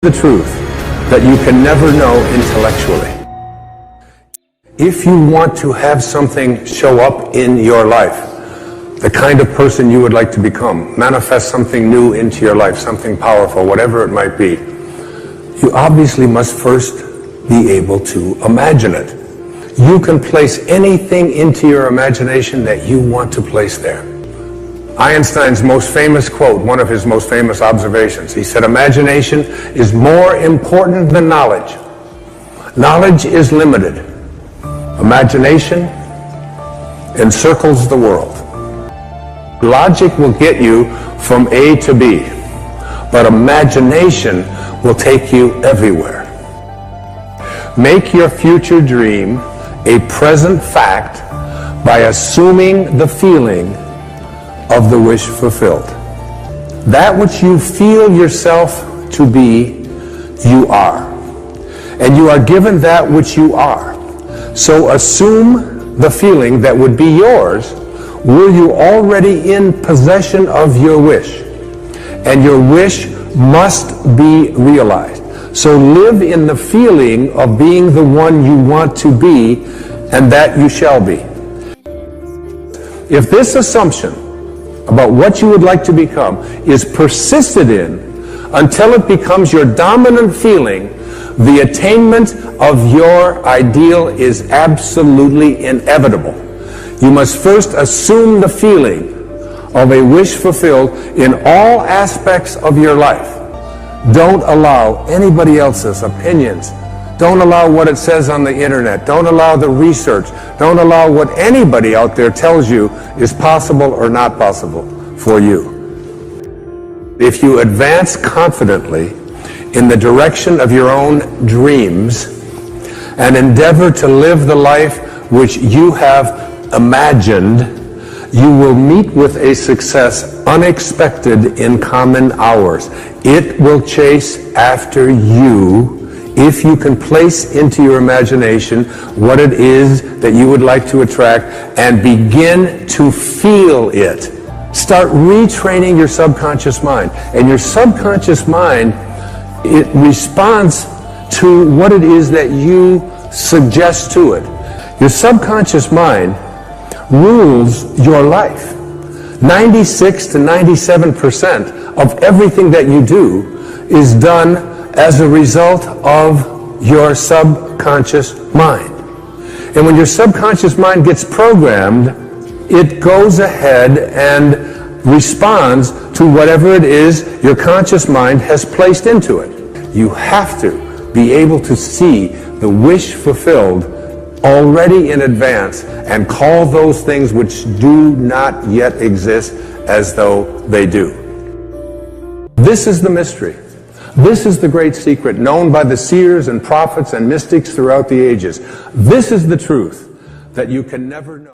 The truth that you can never know intellectually. If you want to have something show up in your life, the kind of person you would like to become, manifest something new into your life, something powerful, whatever it might be, you obviously must first be able to imagine it. You can place anything into your imagination that you want to place there. Einstein's most famous quote, one of his most famous observations, he said, "Imagination is more important than knowledge. Knowledge is limited. Imagination encircles the world." Logic will get you from A to B, but imagination will take you everywhere. Make your future dream a present fact by assuming the feeling of the wish fulfilled. That which you feel yourself to be, you are. And you are given that which you are. So assume the feeling that would be yours were you already in possession of your wish. And your wish must be realized. So live in the feeling of being the one you want to be, and that you shall be. If this assumption about what you would like to become is persisted in until it becomes your dominant feeling, the attainment of your ideal is absolutely inevitable. You must first assume the feeling of a wish fulfilled in all aspects of your life. Don't allow anybody else's opinions. Don't allow what it says on the internet. Don't allow the research. Don't allow what anybody out there tells you is possible or not possible for you. If you advance confidently in the direction of your own dreams and endeavor to live the life which you have imagined, you will meet with a success unexpected in common hours. It will chase after you if you can place into your imagination what it is that you would like to attract and begin to feel it. Start retraining your subconscious mind. And your subconscious mind, it responds to what it is that you suggest to it. Your subconscious mind rules your life. 96 to 97% of everything that you do is done as a result of your subconscious mind. And when your subconscious mind gets programmed, it goes ahead and responds to whatever it is your conscious mind has placed into it. You have to be able to see the wish fulfilled already in advance and call those things which do not yet exist as though they do. This is the mystery. This is the great secret known by the seers and prophets and mystics throughout the ages. This is the truth that you can never know.